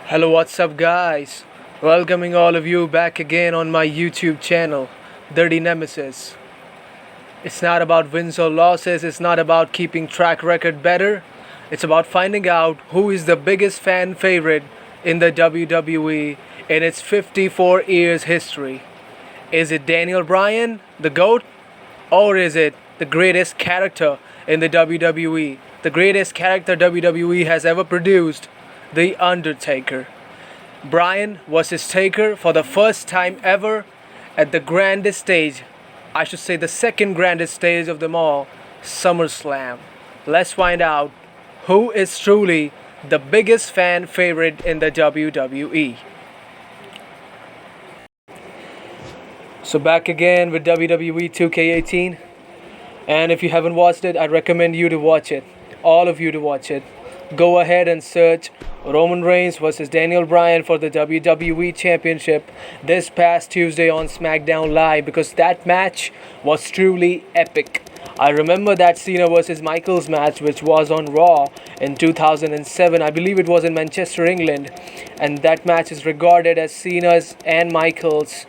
Hello, what's up, guys? Welcoming all of you back again on my YouTube channel, Dirty Nemesis. It's not about wins or losses, it's not about keeping track record better. It's about finding out who is the biggest fan favorite in the WWE in its 54 years history. Is it Daniel Bryan, the GOAT? Or is it the greatest character in the WWE? The greatest character WWE has ever produced? The Undertaker. Bryan versus Taker for the first time ever at the grandest stage, I should say the second grandest stage of them all, Summerslam. Let's find out who is truly the biggest fan favorite in the WWE. So back again with WWE2K18, and if you haven't watched it, I recommend you to watch it, all of you to watch it. Go ahead and search Roman Reigns versus Daniel Bryan for the WWE Championship this past Tuesday on SmackDown Live, because that match was truly epic. I remember that Cena versus Michaels match, which was on Raw in 2007. I believe it was in Manchester, England, and that match is regarded as Cena's and Michaels'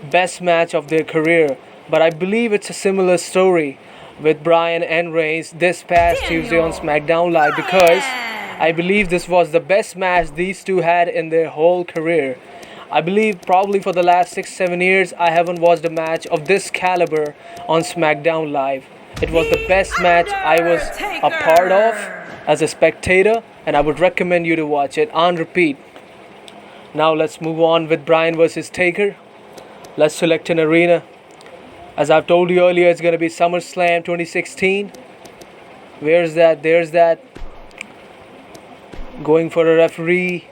best match of their career. But I believe it's a similar story with Bryan and Reigns this past Tuesday on SmackDown Live, because I believe this was the best match these two had in their whole career. I believe probably for the last 6-7 years I haven't watched a match of this caliber on SmackDown Live. It was the best match I was a part of as a spectator, and I would recommend you to watch it on repeat. Now let's move on with Bryan versus Taker. Let's select an arena. As I've told you earlier, it's going to be SummerSlam 2016. Where's that? There's that. Going for a referee.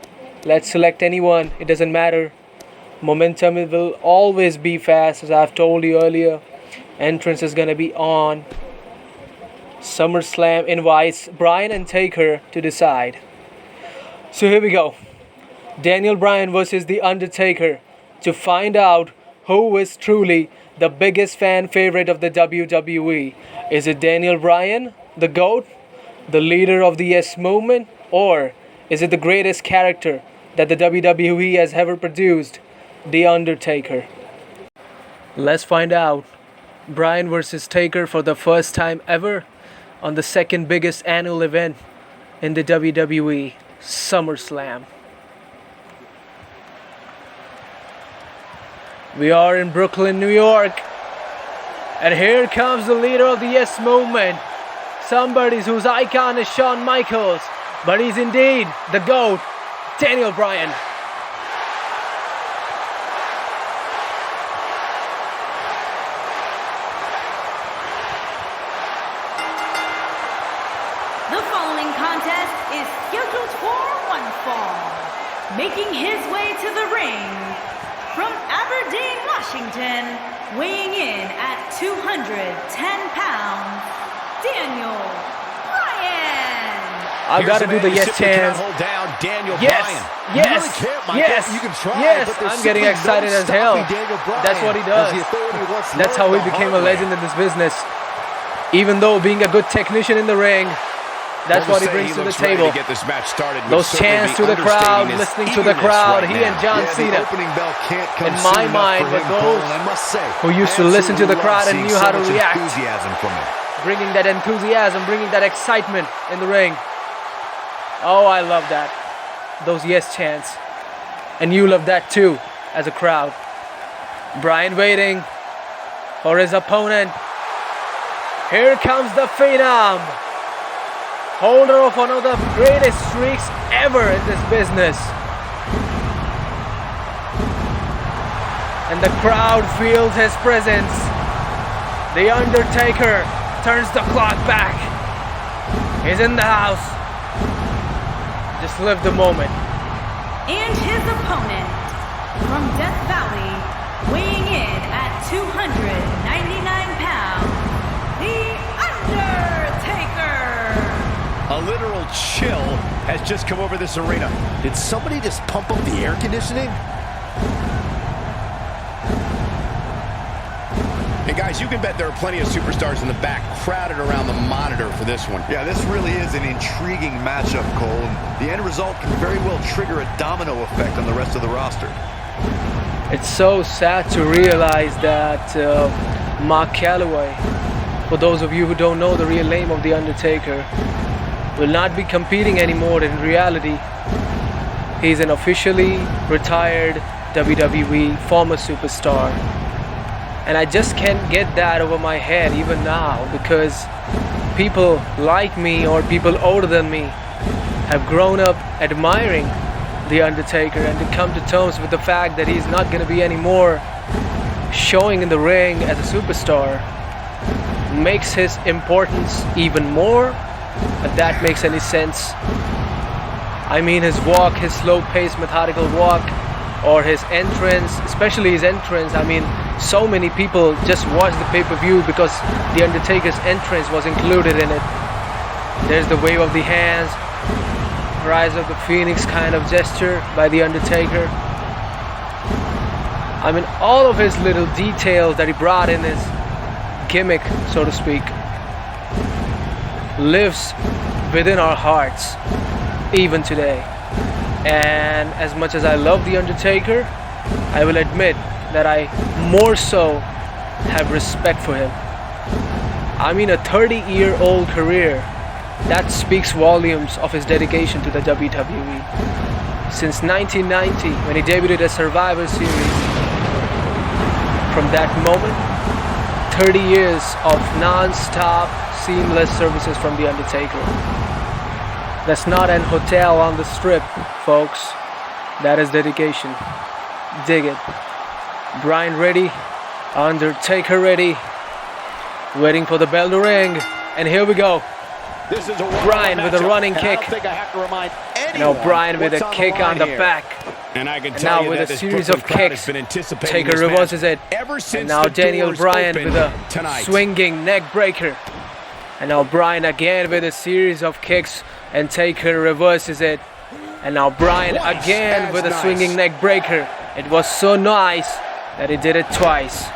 Let's select anyone. It doesn't matter. Momentum will always be fast, as I've told you earlier. Entrance is going to be on. SummerSlam invites Bryan and Taker to decide. So here we go. Daniel Bryan versus The Undertaker, to find out who is truly the biggest fan favorite of the WWE. Is it Daniel Bryan, the GOAT, the leader of the Yes Movement, or is it the greatest character that the WWE has ever produced, The Undertaker? Let's find out. Bryan versus Taker for the first time ever on the second biggest annual event in the WWE, SummerSlam. We are in Brooklyn, New York, and here comes the leader of the Yes Movement, somebody whose icon is Shawn Michaels, but he's indeed the GOAT, Daniel Bryan. The following contest is scheduled for one fall. Making his way to the ring, from Aberdeen, Washington, weighing in at 210 pounds, Daniel Bryan. I've got to do the yes chance. Hold down Daniel Yes, Bryan. yes, You really can't, Michael. yes, You can try, yes. but there's I'm getting simply excited no as hell. stopping Daniel Bryan, That's what he does. as the authority once That's how learned he the became a hard way. legend in this business. Even though being a good technician in the ring, that's what he brings to the table. Get this match started Those chants to the crowd, listening to the crowd, he and John Cena. In my mind, were those who used to listen to the crowd and knew how to react. Bringing that enthusiasm, bringing that excitement in the ring. Oh, I love that. Those yes chants. And you love that too, as a crowd. Bryan waiting for his opponent. Here comes the Phenom, holder of one of the greatest streaks ever in this business. And the crowd feels his presence. The Undertaker turns the clock back. He's in the house. Just live the moment. And his opponent, from Death Valley, weighing in at 299 pounds, The Undertaker. A literal chill has just come over this arena. Did somebody just pump up the air conditioning? And guys, you can bet there are plenty of superstars in the back crowded around the monitor for this one. Yeah, this really is an intriguing matchup, Cole. The end result can very well trigger a domino effect on the rest of the roster. It's so sad to realize that Mark Calloway, for those of you who don't know the real name of The Undertaker, will not be competing anymore. In reality, he's an officially retired WWE former superstar. And I just can't get that over my head even now, because people like me or people older than me have grown up admiring The Undertaker, and to come to terms with the fact that he's not going to be anymore showing in the ring as a superstar makes his importance even more, if that makes any sense. I mean, his walk, his slow-paced, methodical walk, or his entrance, especially his entrance. I mean, so many people just watched the pay-per-view because The Undertaker's entrance was included in it. There's the wave of the hands, Rise of the Phoenix kind of gesture by The Undertaker. I mean, all of his little details that he brought in his gimmick, so to speak, lives within our hearts even today. And as much as I love The Undertaker, I will admit that I more so have respect for him. I mean, a 30-year-old career, that speaks volumes of his dedication to the WWE. Since 1990, when he debuted as Survivor Series, from that moment, 30 years of non-stop, seamless services from The Undertaker. That's not an hotel on the strip, folks. That is dedication. Dig it. Bryan ready, Undertaker ready, waiting for the bell to ring, and here we go. This is a Bryan with a running kick. I don't think I have to remind Now Bryan with a kick on the here. back. And I can And tell now you with that a this series Brooklyn of crowd kicks, has been anticipating Taker this reverses match it. ever since And now the Daniel doors Bryan opened with a tonight. swinging neck breaker. And now Bryan again with a series of kicks, and Taker reverses it. And now Bryan Twice again as with a nice. swinging neck breaker. It was so nice that he did it twice.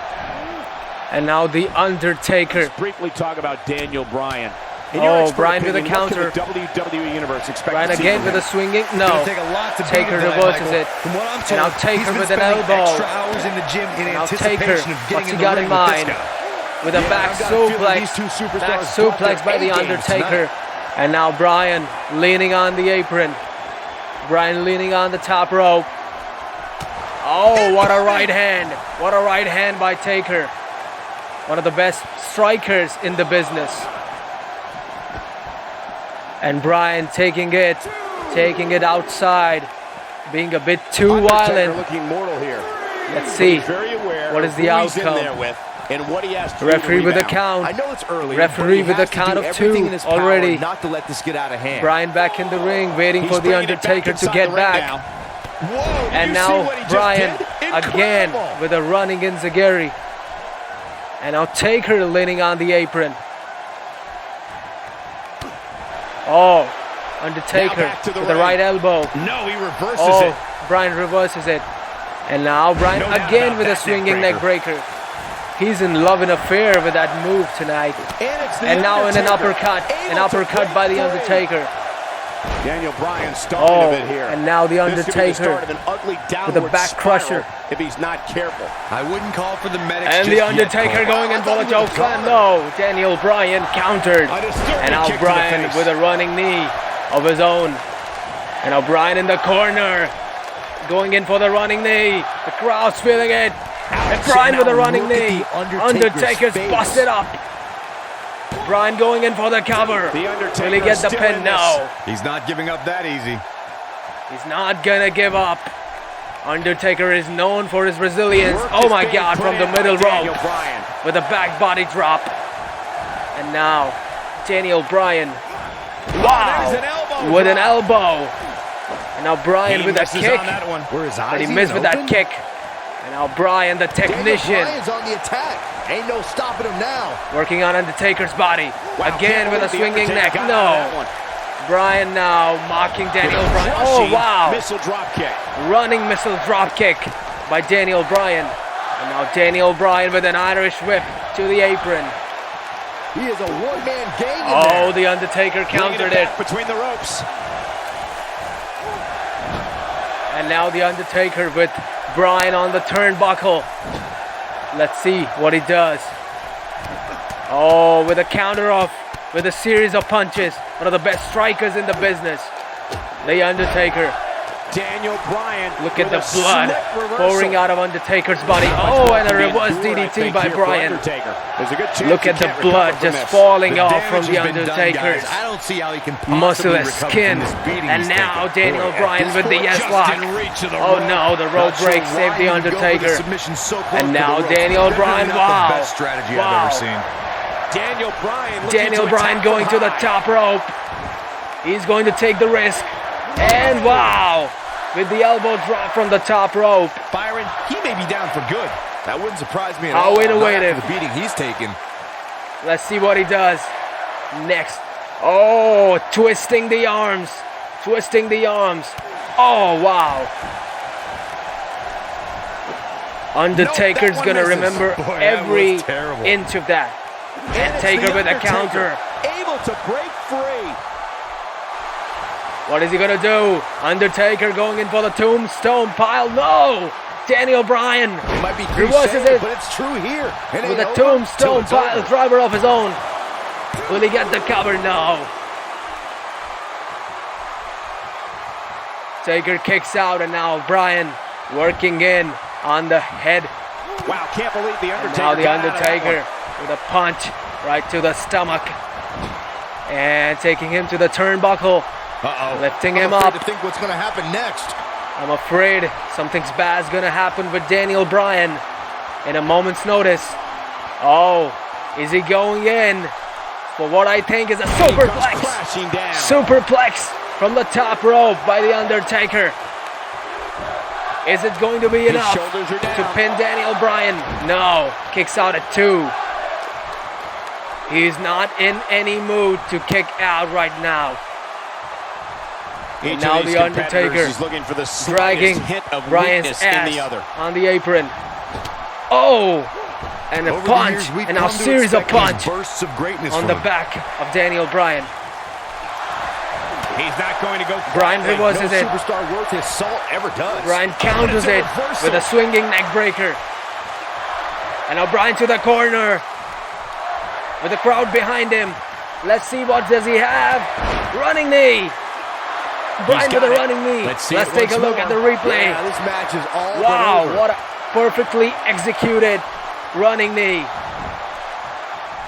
And now The Undertaker. Let's briefly talk about Daniel Bryan. Oh, Bryan with a counter. WWE Universe Bryan again with a swinging. No. Take a lot to Taker beat him tonight, reverses Michael. it. From what I'm And told, now Taker he's been with an spending elbow. extra hours in the gym in Now Taker, anticipation of getting what's he in the got ring in with this mind? guy. With a back I've got a feeling suplex. these two superstars Back brought their suplex by The A games Undertaker. tonight. And now Bryan leaning on the apron. Bryan leaning on the top rope. Oh, what a right hand. What a right hand by Taker. One of the best strikers in the business. And Bryan taking it outside, being a bit too Undertaker violent. looking mortal here. Let's see. He's very aware What of is the who he's in outcome? there with and what he has to Referee do to with a rebound. count. I know it's early, Referee but he with a has to count do of everything two in his power already. not to let this get out of hand. Bryan back in the ring, waiting He's for The bringing it back Undertaker to inside get the ring back. now. Whoa, did And you see now what he just Bryan did? again Incredible. with a running enziguri. And now Taker leaning on the apron. Oh, Undertaker Now back to the with the ring. right elbow. No, he reverses Oh, it. Bryan reverses it. And now Bryan No doubt again about with a that swinging neck breaker. He's in love and affair with that move tonight. it's the And now in an Undertaker, uppercut. An able to uppercut break by The free. Undertaker. Daniel Bryan starting Oh, a bit here. and now The This could be the start Undertaker of an ugly with a downward back spiral crusher. if he's not careful. I wouldn't call for the medics And just The yet, Undertaker Cole. going in I for thought the he would've choke slam. gone. No, Daniel Bryan countered. A disturbing And now kick to the Bryan face. with a running knee of his own. And now Bryan in the corner, going in for the running knee. The crowd's feeling it. And Bryan with a running look at knee. the Undertaker's face. busted up. Bryan going in for the cover. The Undertaker Will he get the still pin? in this. No. He's not giving up that easy. He's not gonna give up. Undertaker is known for his resilience. Work Oh is my being God, put from the in by middle Daniel rope Bryan. with a back body drop. And now Daniel Bryan. Wow, there's an elbow with an drop. elbow. And now Bryan He with a misses kick, on that one. Where his eyes but he even missed with that open? kick. And now Bryan, the technician, Bryan's on the attack. Ain't no stopping him now. working on Undertaker's body. Wow, Again can't with a believe the swinging Undertaker neck. got out of that No. one. Bryan now mocking Daniel Bryan. Oh Crushing wow. Missile drop kick. Running missile drop kick by Daniel Bryan. And now Daniel Bryan with an Irish whip to the apron. He is a one-man gang in Oh, there. the Undertaker countered it. Between the ropes. And now the Undertaker with Bryan on the turnbuckle. Let's see what he does. Oh, with a counter off, with a series of punches. One of the best strikers in the business. The Undertaker. Daniel Bryan. Look at with the a blood slick reversal. pouring out of Undertaker's body. Oh, and a reverse DDT by Bryan. There's a good chance Look he at the can't recover blood from just this. falling The off damage from the has been done, Undertaker's guys. I don't see how he can possibly muscleless recover skin. from this beating And he's now taken. Daniel Boy, at Bryan this with the point, yes just lock. in reach of the Oh rope. no, the rope Not sure break why saved the he would go with a Undertaker. submission so close And to now the rope. Daniel Definitely Bryan, not wow. the best strategy I've Wow. ever seen. Daniel Bryan. Daniel Bryan going to the top rope. He's going to take the risk. And wow, with the elbow drop from the top rope. Byron, he may be down for good. That wouldn't surprise me at How all. Not innovative. after the beating he's taken. Let's see what he does next. Oh, twisting the arms. Twisting the arms. Oh, wow. Undertaker's one gonna misses. remember Boy, that every was terrible. inch of that. And And it's Taker the with a Undertaker, counter. able to break free. What is he gonna do? Undertaker going in for the Tombstone pile. No! Daniel Bryan It might be reverses cliche, it but it's true here. It with ain't a over Tombstone till it's pile over. driver of his own. Will he get the cover? No. Taker kicks out, and now Bryan working in on the head. Wow, can't believe the And Undertaker. now the got out of that Undertaker one. with a punch right to the stomach. And taking him to the turnbuckle. Uh-oh. Lifting I'm him afraid up. to think what's going to happen next. I'm afraid something's bad's gonna happen with Daniel Bryan in a moment's notice. Oh, is he going in for what I think is a He comes superplex? crashing down. Superplex from the top rope by the Undertaker. Is it going to be His enough shoulders are down. to pin Daniel Bryan? No, kicks out at 2. He's not in any mood to kick out right now. Each now of these the competitors Undertaker is looking for the Dragging slightest hint of Bryan's weakness ass in the other. on the apron. Oh, and a Over the punch, years, we've and a come to series of expect punch these bursts of greatness on from the him. back of Daniel Bryan. He's not going to go. Bryan quietly. reverses No it. superstar worth his salt ever does. Bryan counters It's a it reversal. with a swinging neck breaker. And now Bryan to the corner with the crowd behind him. Let's see what does he have. Running knee. Bryan He's with a got it. running knee. Let's see Let's it take a once look at the more. replay. Yeah, this match is all but Wow, over. what a perfectly executed running knee.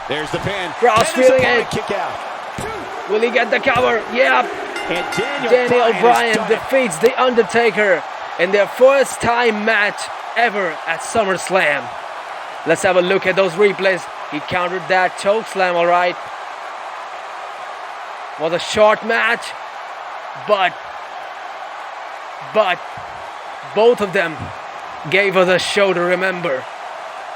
There's the pin. Crowd's And his feeling opponent it. Kick out. Will he get the cover? Yep. And Daniel has Bryan done it. defeats The Undertaker in their first time match ever at Summerslam. Let's have a look at those replays. He countered that choke slam, all right. Was a short match, but both of them gave us a show to remember.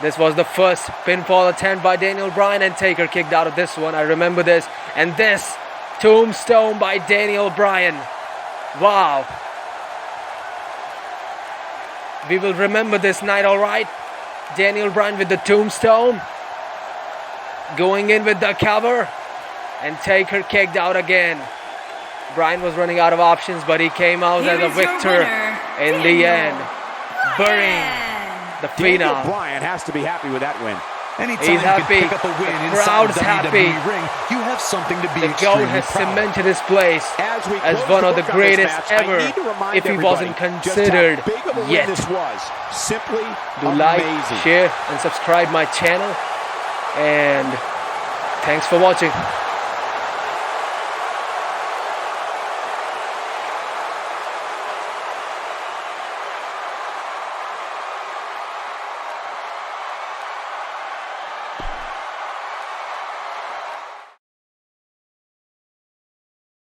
This was the first pinfall attempt by Daniel Bryan, and Taker kicked out of this one. I remember this. And this, Tombstone by Daniel Bryan. Wow. We will remember this night, all right? Daniel Bryan with the Tombstone. Going in with the cover. And Taker kicked out again. Bryan was running out of options, but he came out Here as a is your victor winner, in the Daniel end. Burying Bryan. the Daniel phenom. Bryan has to be happy with that win. Anytime He's you can happy. pick up a win The inside crowd's the WWE happy. ring, you have something to be The GOAT extremely has proud of. cemented his place As we as close one of the book on this greatest match, I ever need to remind if he everybody wasn't just how considered big of a win yet. This was simply Do amazing. like, share, and subscribe my channel. And thanks for watching.